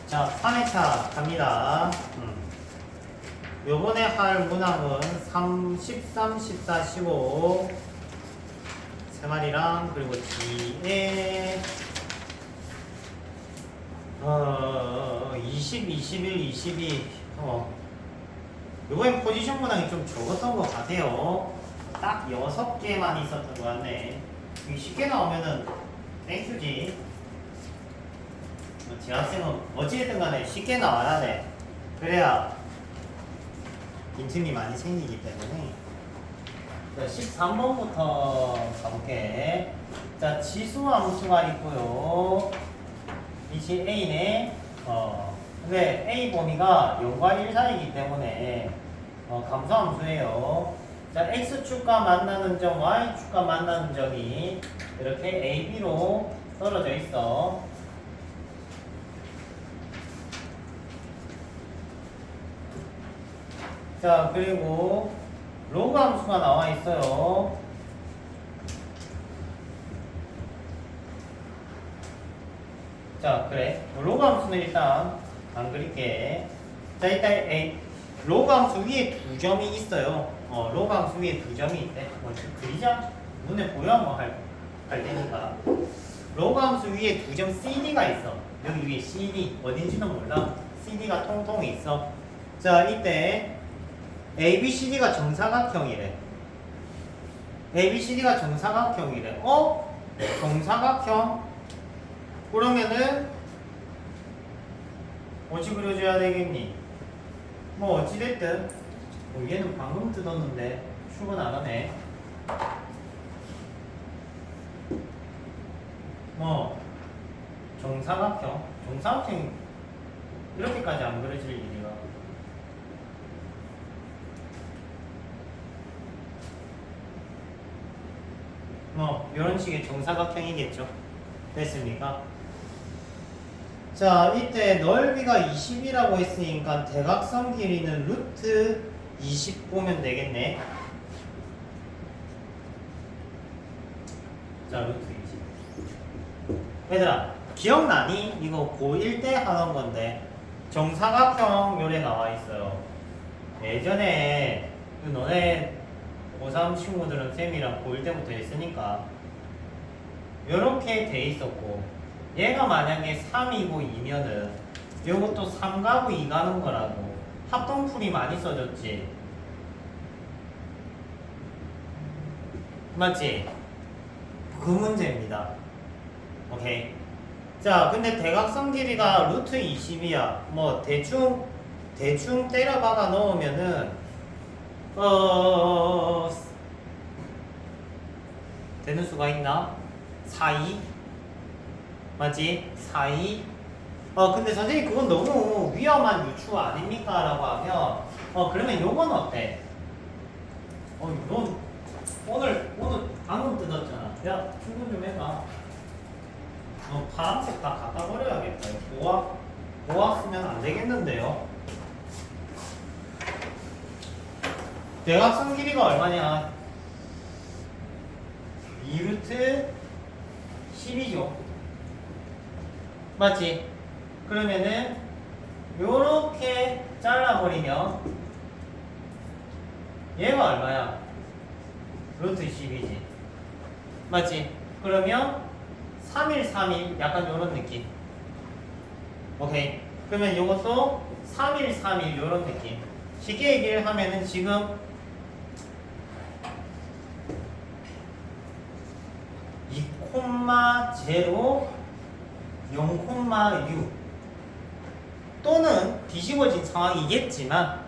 자, 3회차 갑니다. 요번에 할 문항은 13, 14, 15 세 마리랑 그리고 뒤에 20, 21, 22 요번엔 포지션 문항이 좀 적었던 것 같아요. 딱 6개만 있었던 것 같네. 쉽게 나오면은 땡큐지. 재학생은 어찌됐든 간에 쉽게 나와야 돼. 그래야 빈틈이 많이 생기기 때문에. 자, 13번부터 가볼게. 자, 지수 함수가 있고요. 이치 A네. 근데 A 범위가 0과 1 사이이기 때문에 감소함수예요. 자, X축과 만나는 점, Y축과 만나는 점이 이렇게 A, B로 떨어져 있어. 자, 그리고 로그 함수가 나와 있어요. 자, 그래. 로그 함수는 일단 안 그릴게. 자, 일단 로그 함수 위에 두 점이 있어요. 로그 함수 위에 두 점이 있대. 그리자. 눈에 보여 뭐 할 테니까. 로그 함수 위에 두 점 CD가 있어. 여기 위에 CD 어딘지는 몰라. CD가 통통 있어. 자, 이때 ABCD가 정사각형이래. ABCD가 정사각형이래. 정사각형? 그러면은 어찌 그려줘야 되겠니? 뭐 어찌됐든 얘는 방금 뜯었는데 출근 안 하네. 정사각형 이렇게까지 안 그려질 일이가. 이런 식의 정사각형이겠죠. 됐습니까? 자, 이때 넓이가 20이라고 했으니까 대각선 길이는 루트 20 보면 되겠네. 자, 루트 20. 얘들아, 기억나니? 이거 고1 때 하던 건데 정사각형 요래 나와 있어요. 예전에 너네 고3 친구들은 쌤이랑 고1 때부터 했으니까 요렇게 돼 있었고, 얘가 만약에 3이고 2면은 요것도 3 가고 2 가는 거라고 합동풀이 많이 써졌지. 맞지? 그 문제입니다. 오케이. 자, 근데 대각선 길이가 루트 20이야. 뭐 대충 때려 박아 넣으면은 되는 수가 있나? 4, 2 맞지? 4, 2 근데 선생님 그건 너무 위험한 유추 아닙니까? 라고 하면 그러면 요건 어때? 넌 오늘 방금 뜯었잖아. 야, 출근 좀 해봐. 파란색 다 갖다 버려야겠다. 보아 쓰면 안 되겠는데요? 대각선 길이가 얼마냐? 2루트 10이죠. 맞지? 그러면은 요렇게 잘라버리면 얘가 얼마야? 루트 10이지. 맞지? 그러면 3일 3일 약간 요런 느낌. 오케이. 그러면 요것도 3일 3일 요런 느낌. 쉽게 얘기를 하면은 지금 2,0, 0,6 또는 뒤집어진 상황이겠지만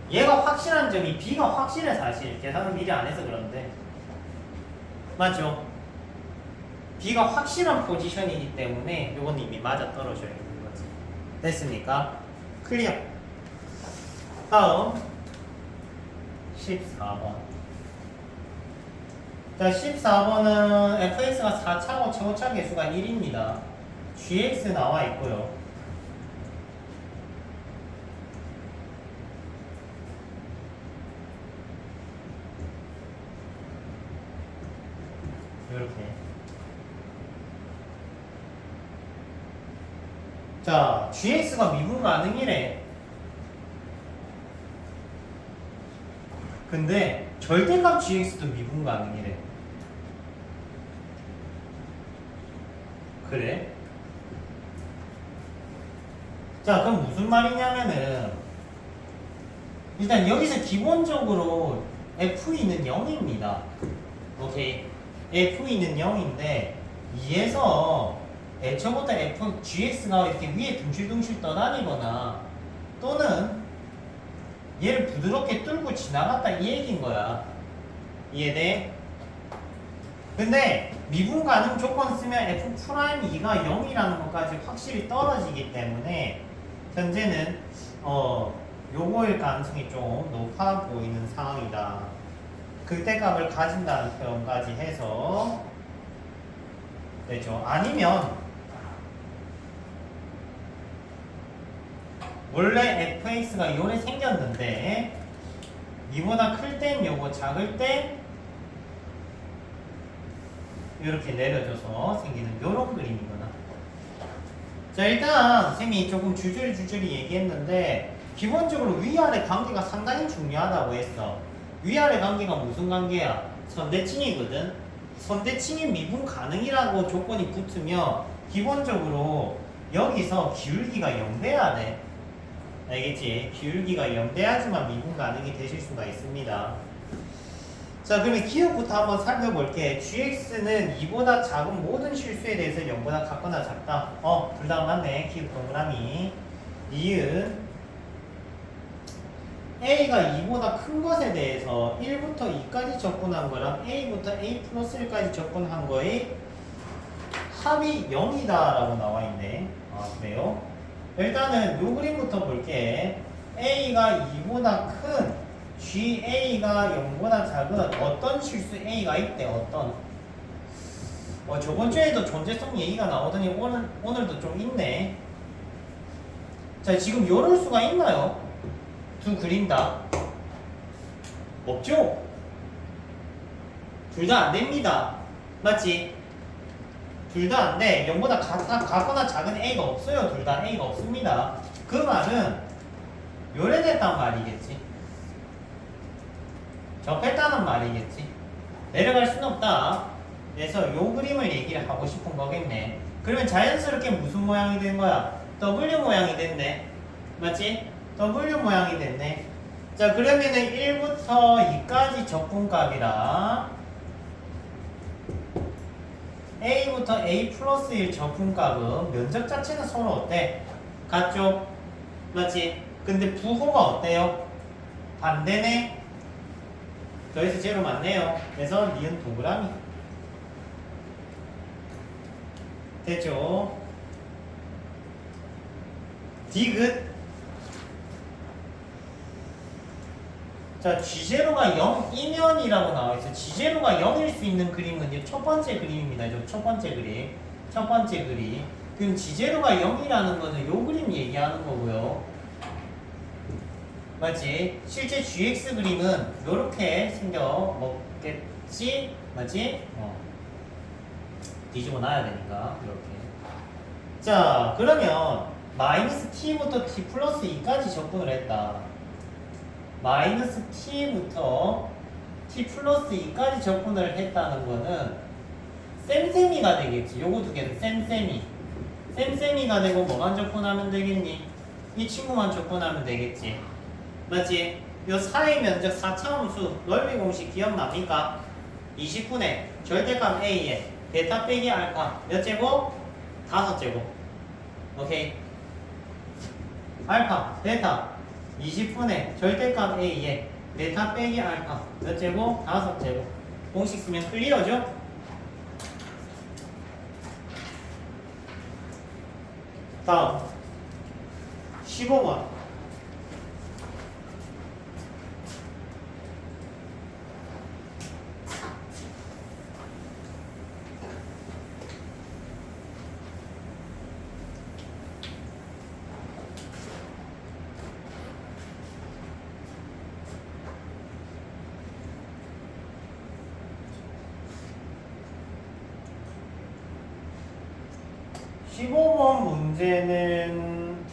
얘가 확실한 점이 B가 확실해. 사실 계산은 미리 안 해서 그런데 맞죠? B가 확실한 포지션이기 때문에 요건 이미 맞아 떨어져야 되는 거지. 됐습니까? 클리어. 다음 14번. 자, 14번은 fx가 4차고 최고차 계수가 1입니다. gx 나와 있고요. 이렇게. 자, gx가 미분 가능이래. 근데 절대값 gx도 미분 가능이래. 그래? 자, 그럼 무슨 말이냐면은 일단 여기서 기본적으로 FE는 0입니다. 오케이. FE는 0인데 2에서 애초부터 GX가 이렇게 위에 둥실둥실 떠다니거나 또는 얘를 부드럽게 뚫고 지나갔다 이 얘기인 거야. 이해돼? 근데 미분 가능 조건 쓰면 F'2가 0이라는 것까지 확실히 떨어지기 때문에 현재는 요거일 가능성이 좀 높아 보이는 상황이다. 극대값을 가진다는 표현까지 해서 되죠. 아니면 원래 fx가 요래 생겼는데 이보다 클 땐 요거, 작을 때 이렇게 내려져서 생기는 요런 그림이구나. 자, 일단 쌤이 조금 줄줄이 얘기했는데 기본적으로 위아래 관계가 상당히 중요하다고 했어. 위아래 관계가 무슨 관계야? 선대칭이거든. 선대칭이 미분 가능이라고 조건이 붙으면 기본적으로 여기서 기울기가 0돼야 돼. 알겠지? 기울기가 0돼야지만 미분 가능이 되실 수가 있습니다. 자, 그러면 기억부터 한번 살펴볼게. gx는 2보다 작은 모든 실수에 대해서 0보다 같거나 작다. 둘 다 맞네. 기억 동그라미. 이은 a가 2보다 큰 것에 대해서 1부터 2까지 접근한 거랑 a부터 a 플러스 1까지 접근한 거의 합이 0이다 라고 나와 있네. 그래요? 일단은 요 그림부터 볼게. a가 2보다 큰 GA가 0보다 작은 어떤 실수 A가 있대. 어떤 저번 주에도 존재성 얘기가 나오더니 오늘도 좀 있네. 자, 지금 요럴 수가 있나요? 두 그림 다 없죠? 둘 다 안 됩니다. 맞지? 둘 다 안 돼. 0보다 같거나 작은 A가 없어요. 둘 다 A가 없습니다. 그 말은 요래 됐단 말이겠지. 접했다는 말이겠지. 내려갈 수는 없다. 그래서 요 그림을 얘기를 하고 싶은 거겠네. 그러면 자연스럽게 무슨 모양이 된 거야? W 모양이 됐네. 맞지? W 모양이 됐네. 자, 그러면은 1부터 2까지 적분값이라 A부터 A 플러스 1 적분값은 면적 자체는 서로 어때? 같죠? 맞지? 근데 부호가 어때요? 반대네? 더해서 제로 맞네요. 그래서 니은 동그라미. 됐죠? 디귿. 자, G0가 0이면이라고 나와있어요. G0가 0일 수 있는 그림은 첫 번째 그림입니다. 첫 번째 그림. 첫 번째 그림. 그럼 G0가 0이라는 거는 요 그림 얘기하는 거고요. 맞지? 실제 GX 그림은 요렇게 생겨 먹겠지? 맞지? 뒤집어 놔야 되니까 이렇게. 자, 그러면 마이너스 t부터 t 플러스 2까지 접근을 했다. 마이너스 t부터 t 플러스 2까지 접근을 했다는 거는 쌤쌤이가 되겠지. 요거 두 개는 쌤쌤이. 쌤쌤이가 되고 뭐만 접근하면 되겠니? 이 친구만 접근하면 되겠지. 맞지? 요 사의 면적 4차함수 넓이 공식 기억납니까? 20분의 절대값 a에 베타 빼기 알파 몇 제곱? 5제곱. 오케이. 알파, 베타 20분의 절대값 a에 베타 빼기 알파 몇 제곱? 5제곱. 공식 쓰면 클리어죠? 다음 15번. 문제는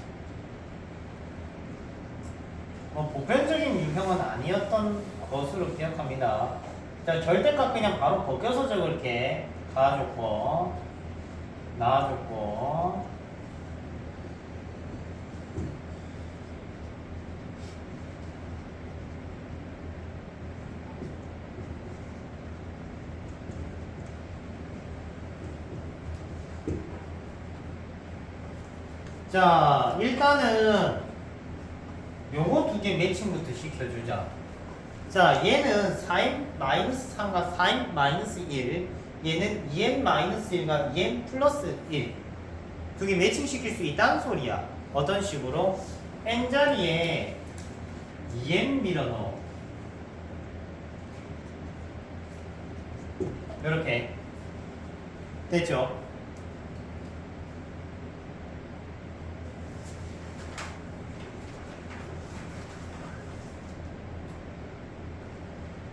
보편적인 유형은 아니었던 것으로 기억합니다. 자, 절대값 그냥 바로 벗겨서 적을게. 가줬고, 나와줬고. 자, 일단은 요거 두 개 매칭부터 시켜주자. 자, 얘는 4n-3과 4n-1, 얘는 2n-1과 2n 플러스 1. 두 개 매칭시킬 수 있다는 소리야. 어떤 식으로? n자리에 2n 밀어넣어. 이렇게. 됐죠?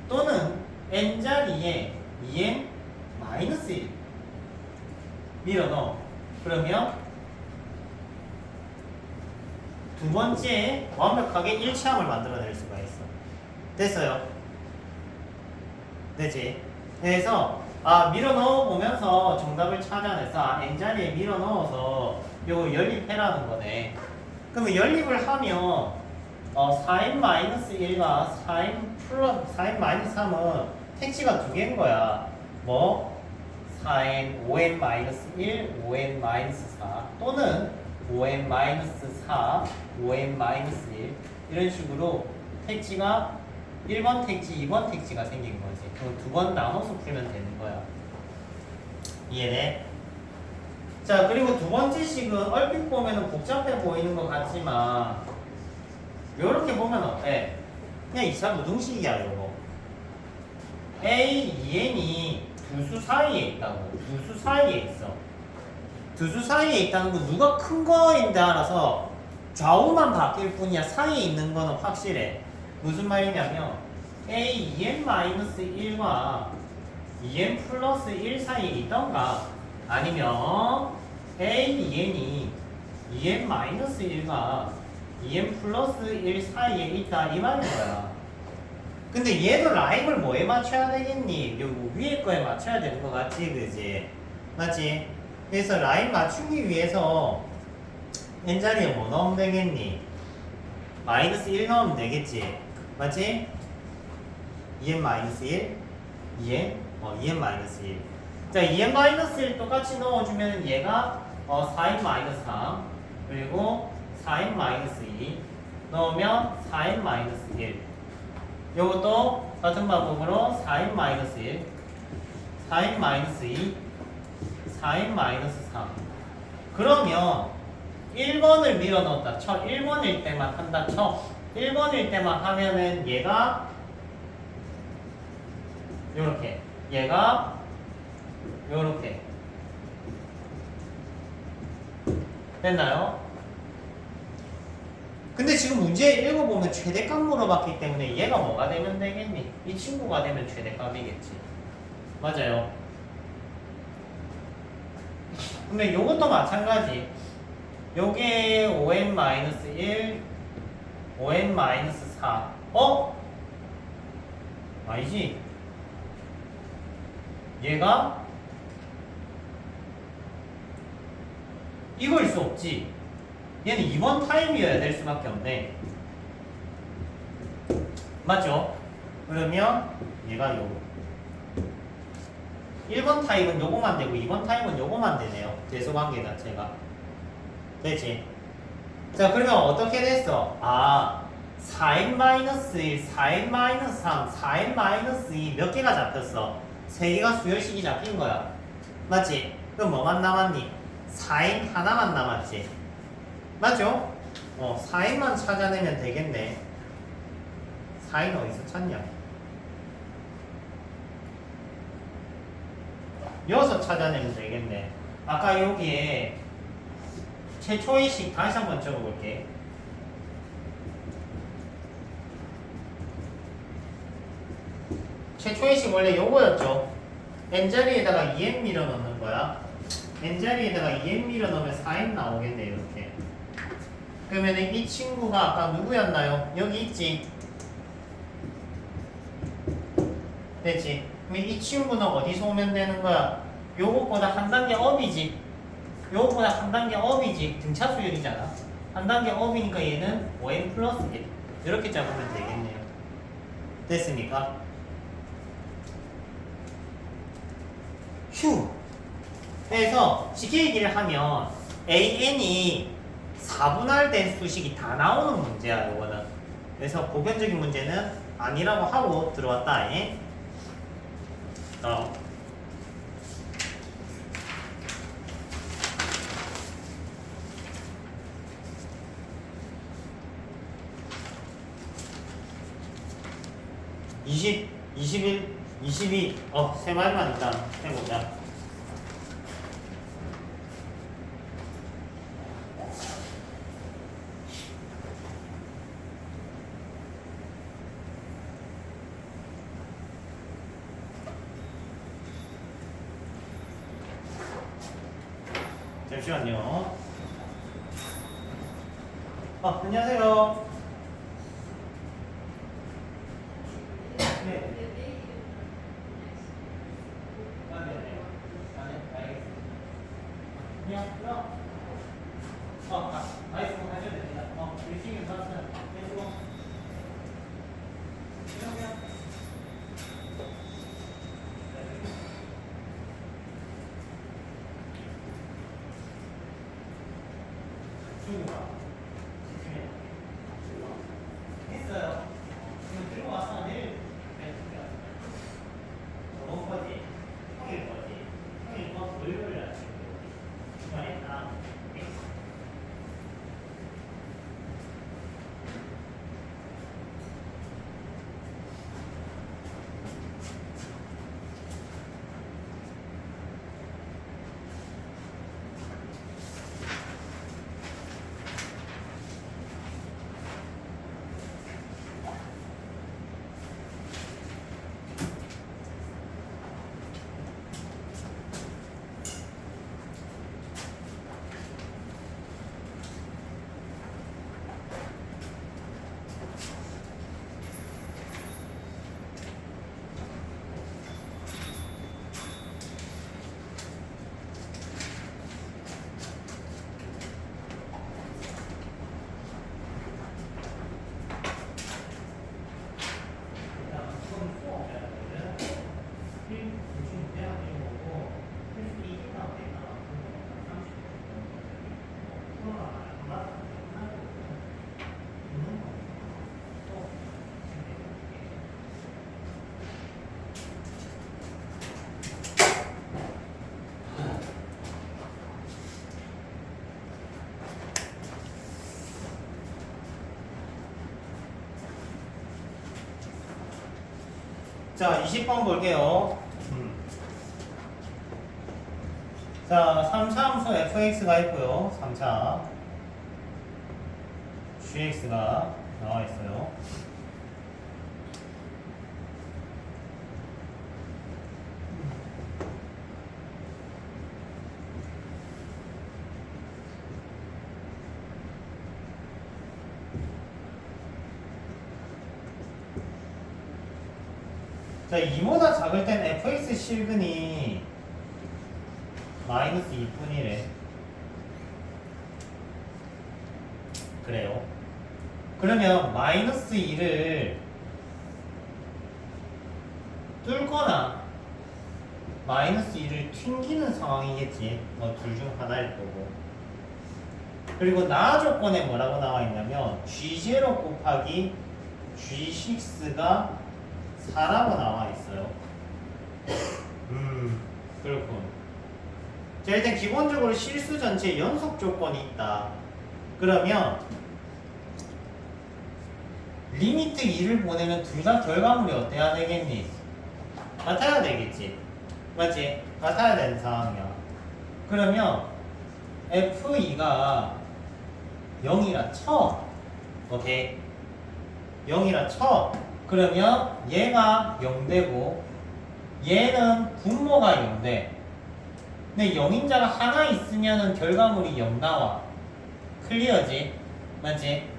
또는 n자리에 2n-1 밀어넣어. 그러면 두 번째 완벽하게 일치함을 만들어낼 수가 있어. 됐어요? 되지? 그래서 밀어넣어 보면서 정답을 찾아내서 n자리에 밀어넣어서 요거 연립해라는 거네. 그러면 연립을 하면 4n-1과 4n-3은 택지가 두 개인 거야. 뭐? 4n, 5n-1, 5n-4 또는 5n-4, 5n-1 이런 식으로 택지가 1번 택지, 2번 택지가 생긴 거지. 그럼 두 번 나눠서 풀면 되는 거야. 이해돼? 자, 그리고 두 번째 식은 얼핏 보면 복잡해 보이는 것 같지만 요렇게 보면 어때? 그냥 2차 무등식이야, 요거. A, 2n이 두수 사이에 있다고. 두수 사이에 있어. 두수 사이에 있다는 건 누가 큰 거인데 알아서 좌우만 바뀔 뿐이야. 사이에 있는 거는 확실해. 무슨 말이냐면 A, 2n-1과 2n 플러스 1 사이에 있던가 아니면 A, 2n이 2n-1과 2n 플러스 1 사이에 있다 이 말인 거야. 근데 얘도 라임을 뭐에 맞춰야 되겠니? 요 위에 거에 맞춰야 되는 거 같지, 그지? 맞지? 그래서 라임 맞추기 위해서 n자리에 뭐 넣으면 되겠니? 마이너스 1 넣으면 되겠지? 맞지? 2n-1, 2n, 2n-1. 자, 2n-1 똑같이 넣어주면 얘가 4n-3 그리고 4n-2 넣으면 4n-1. 요것도 같은 방법으로 4n-1, 4n-2, 4n-3. 그러면 1번을 밀어넣었다 쳐. 1번일 때만 한다 쳐. 1번일 때만 하면은 얘가 요렇게, 얘가 요렇게 됐나요? 근데 지금 문제 읽어보면 최대값 물어봤기 때문에 얘가 뭐가 되면 되겠니? 이 친구가 되면 최대값이겠지. 맞아요. 근데 요것도 마찬가지. 요게 5n-1, 5n-4. 아니지. 얘가 이거일 수 없지. 얘는 2번 타입이어야 될 수밖에 없네. 맞죠? 그러면 얘가 요거. 1번 타입은 요거만 되고 2번 타입은 요거만 되네요. 대소관계 자체가. 되지? 자, 그러면 어떻게 됐어? 4n-1, 4n-3, 4n-2 몇 개가 잡혔어? 3개가 수열식이 잡힌 거야. 맞지? 그럼 뭐만 남았니? 4n 하나만 남았지? 맞죠? 4n만 찾아내면 되겠네. 4n 어디서 찾냐? 여기서 찾아내면 되겠네. 아까 여기에 최초의 식 다시 한번 적어볼게. 최초의 식 원래 요거였죠. n자리에다가 2n 밀어 넣는 거야. n자리에다가 2n 밀어 넣으면 4n 나오겠네 이렇게. 그러면 이 친구가 아까 누구였나요? 여기 있지? 됐지? 그럼 이 친구는 어디서 오면 되는 거야? 요것보다 한 단계 업이지. 요것보다 한 단계 업이지. 등차 수열이잖아. 한 단계 업이니까 얘는 5n 플러스 1. 이렇게 잡으면 되겠네요. 됐습니까? 휴. 그래서 쉽게 얘기를 하면 an이 4분할된 수식이 다 나오는 문제야 요거는. 그래서 보편적인 문제는 아니라고 하고 들어왔다. 어. (20) 21 22 세 마디만 일단 해보자. 잠시만요. 안녕하세요. 네. 네네. 알겠습니다. 그냥, 알겠습니다. 하셔도 됩니다. 열심히 봤어요. 계속. 그냥. 했어요. 지금 들고 와서 내일 뭐 거지? 평일 거지? 평일 거 월요일 날 했다. 자, 20번 볼게요. 자, 3차 함수 fx가 있고요. 3차 gx가 나와 있어요. 자, 2보다 작을 땐 fx 실근이 마이너스 2분이래. 그래요. 그러면 마이너스 2를 뚫거나 마이너스 2를 튕기는 상황이겠지. 둘 중 하나일 거고. 그리고 나 조건에 뭐라고 나와 있냐면 G0 곱하기 G6가 4라고 나와 있어요. 그렇군. 자, 일단 기본적으로 실수 전체 연속 조건이 있다. 그러면 리미트 2를 보내면 둘 다 결과물이 어때야 되겠니? 같아야 되겠지. 맞지? 같아야 되는 상황이야. 그러면 F2가 0이라 쳐. 오케이? 0이라 쳐. 그러면 얘가 0되고 얘는 분모가 0돼. 근데 0인자가 하나 있으면은 결과물이 0 나와. 클리어지? 맞지?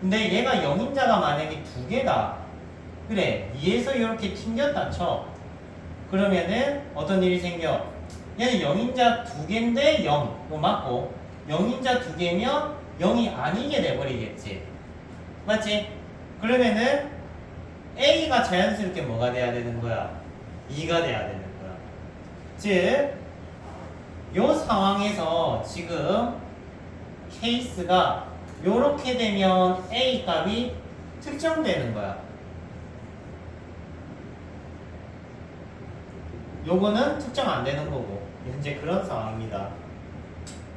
근데 얘가 0인자가 만약에 두 개다. 그래, 2에서 이렇게 튕겼다 쳐. 그러면은 어떤 일이 생겨? 얘는 0인자 두 개인데 0. 이거 맞고 0인자 두 개면 0이 아니게 돼버리겠지. 맞지? 그러면은 A가 자연스럽게 뭐가 돼야 되는 거야? 2가 돼야 되는 거야. 즉, 요 상황에서 지금 케이스가 요렇게 되면 A 값이 특정되는 거야. 요거는 특정 안 되는 거고 현재 그런 상황입니다.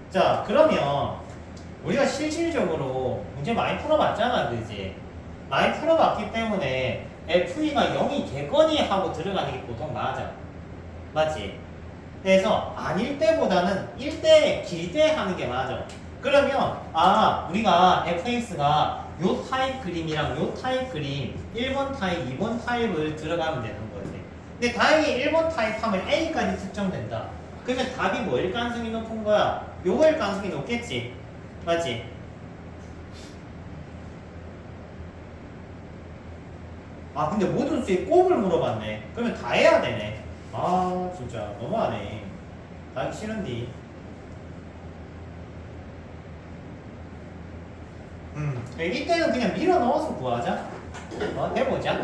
자, 그러면 우리가 실질적으로 문제 많이 풀어봤잖아, 그지? 많이 풀어봤기 때문에 FE가 0이 되거니 하고 들어가는 게 보통 맞아. 맞지? 그래서 아닐 때보다는 1대 길 때 하는 게 맞아. 그러면 우리가 fx가 요 타입 그림이랑 요 타입 그림 1번 타입, 2번 타입을 들어가면 되는 거지. 근데 다행히 1번 타입 하면 A까지 특정된다. 그러면 답이 뭐일 가능성이 높은 거야? 요거일 가능성이 높겠지. 맞지? 근데 모든 수에 곱을 물어봤네. 그러면 다 해야 되네. 진짜 너무하네. 나 하기 싫은디. 이때는 그냥 밀어 넣어서 구하자. 해보자.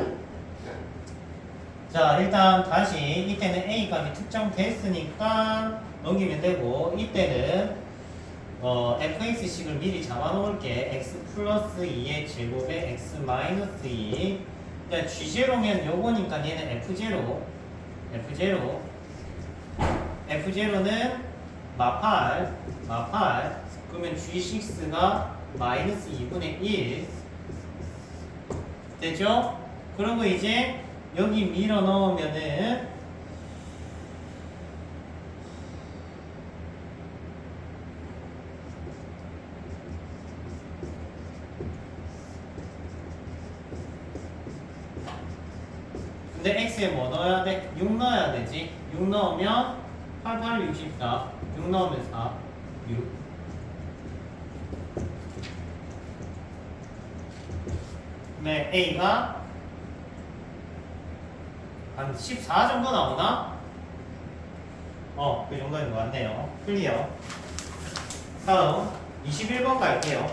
자, 일단 다시 이때는 A값이 특정됐으니까 넘기면 되고, 이때는 fx식을 미리 잡아 놓을게. x 플러스 2의 제곱에 x 마이너스 2. G0면 요거니까 얘는 F0. F0는 마팔. 그러면 G6가 마이너스 2분의 1 되죠? 그런 거 이제 여기 밀어 넣으면은 근데 x에 뭐 넣어야 돼? 6 넣어야 되지. 6 넣으면 8, 8, 64. 6 넣으면 4, 6. 네, A가 한 14 정도 나오나? 그 정도인 것 같네요. 클리어. 다음 21번 갈게요.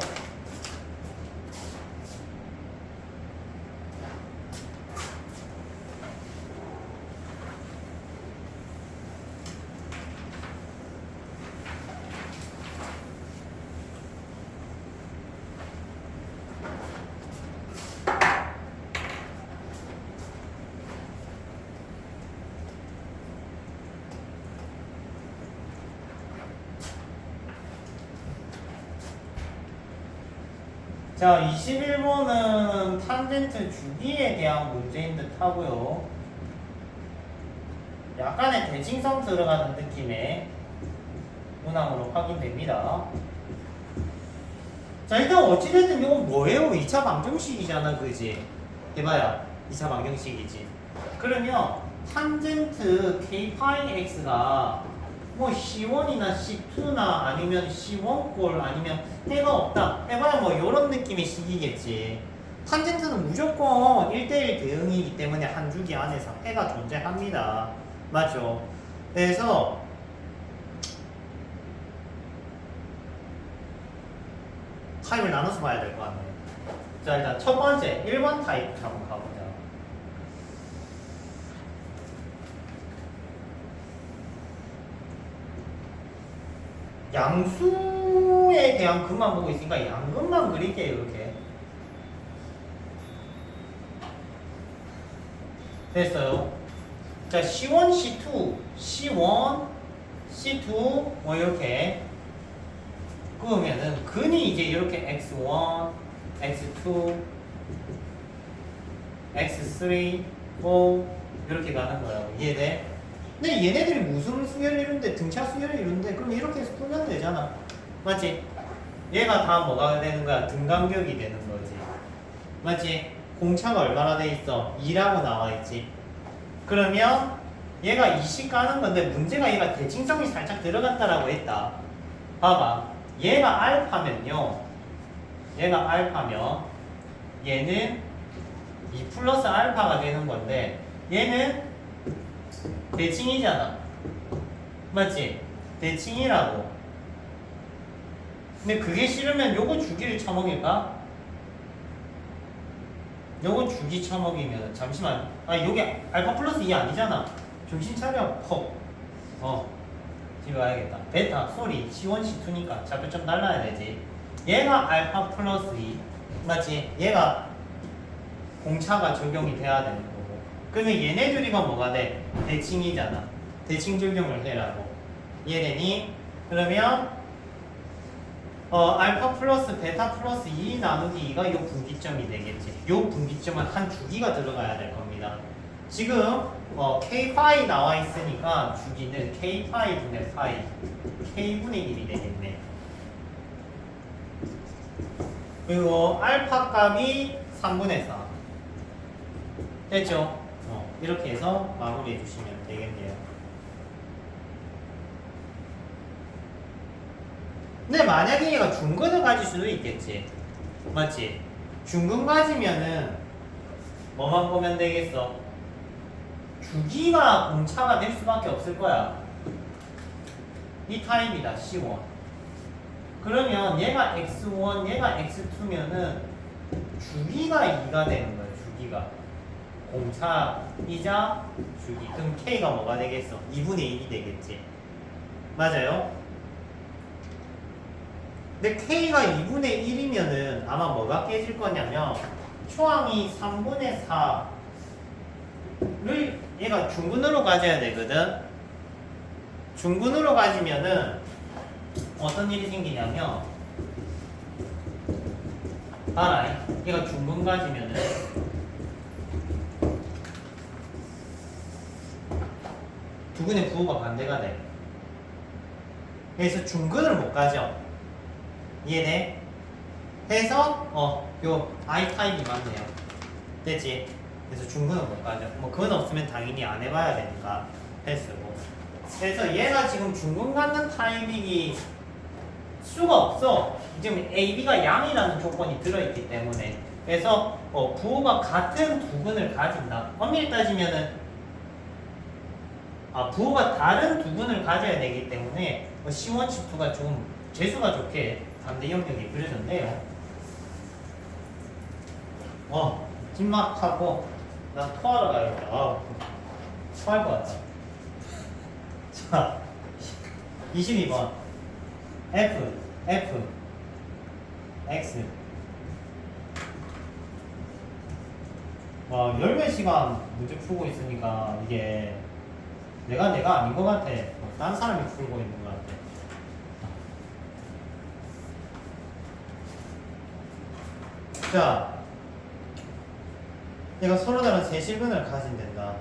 자, 21번은 탄젠트 주기에 대한 문제인 듯 하고요. 약간의 대칭성 들어가는 느낌의 문항으로 확인됩니다. 자, 일단 어찌됐든 이건 뭐예요? 2차 방정식이잖아, 그지? 해봐야 2차 방정식이지. 그러면 탄젠트 k 파이 x가 뭐 C1이나 C2나 아니면 C1꼴 아니면 해가 없다. 해봐야 뭐 이런 느낌의 식이겠지. 탄젠트는 무조건 1대1 대응이기 때문에 한 주기 안에서 해가 존재합니다. 맞죠? 그래서 타입을 나눠서 봐야 될 것 같네. 자, 일단 첫 번째 1번 타입 한번 가보자. 양수에 대한 근만 보고 있으니까 양근만 그릴게요. 이렇게 됐어요. 자, C1, C2, C1, C2 뭐 이렇게 그으면은 근이 이제 이렇게 X1, X2, X3, 4 이렇게 가는 거라고. 이해돼? 근데 얘네들이 무슨 수열을 이룬데 등차 수열을 이룬데 그럼 이렇게 해서 풀면 되잖아. 맞지? 얘가 다 뭐가 되는 거야? 등간격이 되는 거지. 맞지? 공차가 얼마나 돼 있어? 2라고 나와 있지. 그러면 얘가 20 가는 건데 문제가 얘가 대칭성이 살짝 들어간다라고 했다. 봐봐. 얘가 알파면요. 얘가 알파면 얘는 2 플러스 알파가 되는 건데 얘는 대칭이잖아. 맞지? 대칭이라고. 근데 그게 싫으면 요거 주기를 처먹일까? 요건 주기 처먹이면 잠시만. 요게 알파 플러스 2 아니잖아. 정신 차려. 집에 가야겠다. 베타 소리 C1 C2니까 좌표 좀 달라야 되지. 얘가 알파 플러스 2 맞지? 얘가 공차가 적용이 돼야 되는 거고. 그러면 얘네 둘이가 뭐가 돼? 대칭이잖아. 대칭 적용을 해라고. 이해되니? 그러면 알파 플러스 베타 플러스 2 나누기 2가 요 분기점이 되겠지. 요 분기점은 한 주기가 들어가야 될 겁니다. 지금 K 파이 나와 있으니까 주기는 K 파이 분의 파이 K분의 1이 되겠네. 그리고 알파 값이 3분의 4 됐죠? 이렇게 해서 마무리해 주시면 되겠네요. 근데 만약에 얘가 중근을 가질 수도 있겠지. 맞지? 중근 가지면은 뭐만 보면 되겠어? 주기가 공차가 될 수밖에 없을 거야. 이 타입이다. C1. 그러면 얘가 X1, 얘가 X2면은 주기가 2가 되는 거야. 주기가. 공차이자 주기. 그럼 K가 뭐가 되겠어? 2분의 1이 되겠지. 맞아요? 근데 K가 2분의 1이면은 아마 뭐가 깨질 거냐면 초항이 3분의 4를 얘가 중근으로 가져야 되거든. 중근으로 가지면은 어떤 일이 생기냐면 봐라. 얘가 중근 가지면은 두근의 부호가 반대가 돼. 그래서 중근을 못 가져. 이해돼? 해서 요 I 타입이 맞네요. 됐지? 그래서 중근은 못 가죠. 뭐 그건 없으면 당연히 안 해봐야 되니까 패스고. 그래서 얘가 지금 중근 갖는 타입이 수가 없어. 지금 A, B가 양이라는 조건이 들어있기 때문에. 그래서 부호가 같은 두근을 가진다. 엄밀히 따지면은 부호가 다른 두근을 가져야 되기 때문에 C1, C2가 좀 재수가 좋게 반대 영역이 그려졌네요. 찐막하고 난 토하러 가야겠다. 토할 것 같다. 자, 22번 F, X. 와, 10몇 시간 문제 풀고 있으니까 이게 내가 아닌 것 같아. 딴 사람이 풀고 있는 것 같아. 자, 얘가 서로 다른 세 실근을 가진댄다.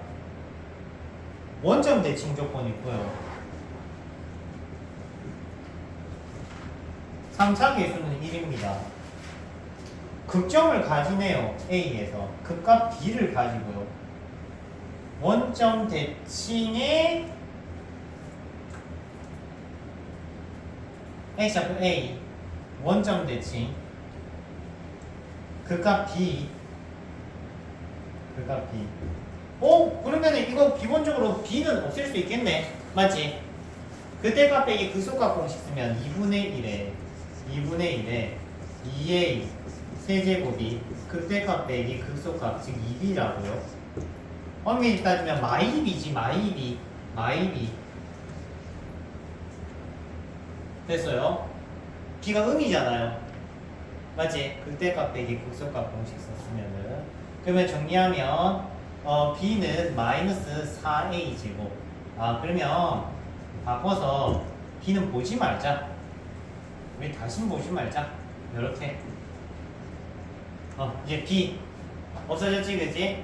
원점 대칭 조건이 있고요. 3차 계수는 1입니다. 극점을 가지네요. A에서. 극값 B를 가지고요. 원점 대칭의 X좌표 A 원점 대칭 극값 B 그러면은 이거 기본적으로 B는 없앨 수 있겠네. 맞지? 그때값 빼기 극소값 공식 쓰면 2분의 1에 2A 세제곱이 그때값 빼기 극소값 즉 2B라고요. 엄밀히 따지면 마이비지. 마이비 됐어요? B가 음이잖아요. 맞지? 극대값 빼기 극소값 공식 썼으면은 그러면 정리하면 B는 마이너스 4A 제곱. 그러면 바꿔서 B는 보지 말자. 우리 다시는 보지 말자. 이렇게 이제 B 없어졌지, 그지?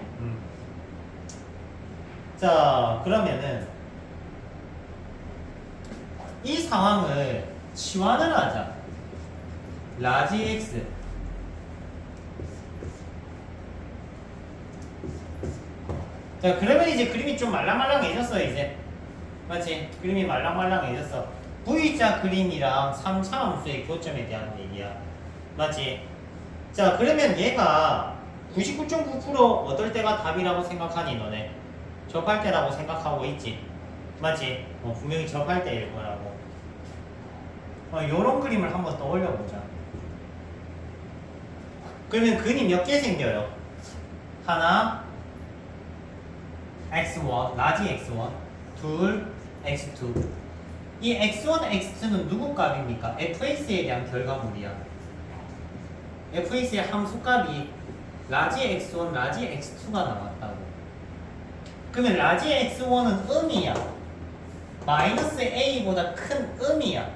자, 그러면은 이 상황을 치환을 하자. 라지 X 자, 그러면 이제 그림이 좀 말랑말랑해졌어 이제. 맞지? 그림이 말랑말랑해졌어. V자 그림이랑 3차 함수의 교점에 대한 얘기야. 맞지? 자, 그러면 얘가 99.9% 얻을 때가 답이라고 생각하니 너네? 접할 때라고 생각하고 있지? 맞지? 분명히 접할 때일 거라고. 요런 그림을 한번 떠올려 보자. 그러면 근이 몇 개 생겨요? 하나, x1, 라지 x1, 둘, x2. 이 x1, x2는 누구 값입니까? fx에 대한 결과물이야. fx의 함수값이 라지 x1, 라지 x2가 나왔다고. 그러면 라지 x1은 음이야. 마이너스 a보다 큰 음이야.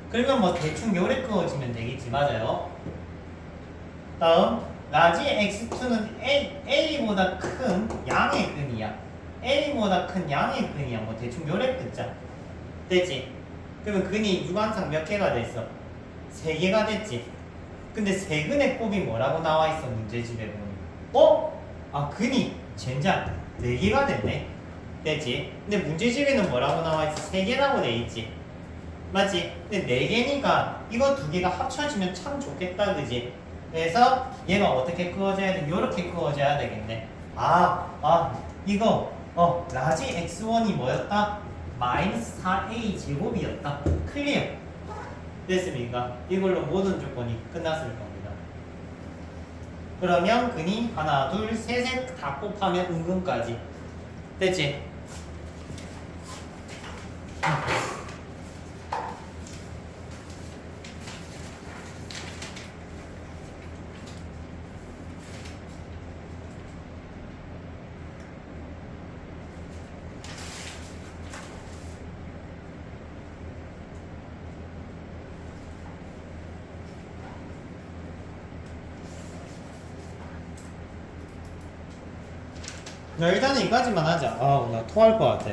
그러면 뭐 대충 요래 그어지면 되겠지. 맞아요? 다음 라지 x2는 a보다 큰 양의 근이야. a보다 큰 양의 근이야. 뭐 대충 요래 긋자. 됐지? 그러면 근이 유관상 몇 개가 됐어? 3개가 됐지? 근데 세근의 곱이 뭐라고 나와 있어? 문제집에 보면. 아, 근이 젠장 4개가 됐네. 됐지? 근데 문제집에는 뭐라고 나와 있어? 3개라고 돼 있지? 맞지? 근데 4개니까 이거 2개가 합쳐지면 참 좋겠다, 그지? 그래서 얘가 어떻게 그어져야 돼? 요렇게 그어져야 되겠네. 이거 라지 x1이 뭐였다? 마이너스 4a 제곱이었다. 클리어. 됐습니까? 이걸로 모든 조건이 끝났을 겁니다. 그러면 근이 하나, 둘, 셋 다 곱하면 은근까지. 됐지? 일단은 이까지만 하자. 나 토할 것 같아.